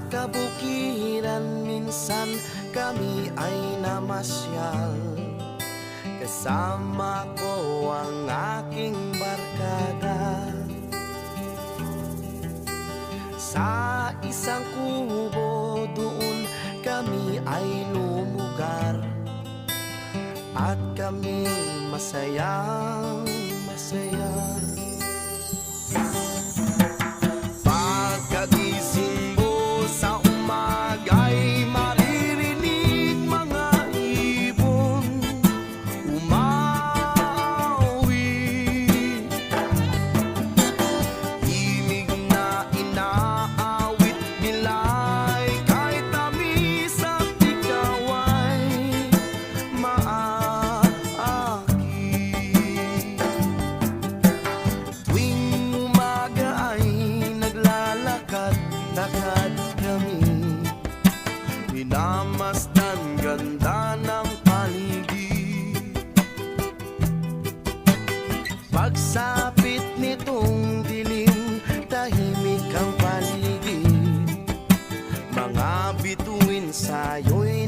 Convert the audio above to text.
kabukiran minsan kami ay namasyal. Kasama ko ang aking barkada. Sa isang kubo doon kami ay lumugar, at kami masayang masaya. Pagkagising ko sa umaga'y maririnig mga ibon umawi. Himig na inaawit nila'y kahit tamis at ikaw ay maakit. Tuwing umaga ay naglalakad-lakad kami, minamasdan ganda ng paligid. Pagsapit nitong dilim, tahimik ang paligid. Mga bituin sa'yo'y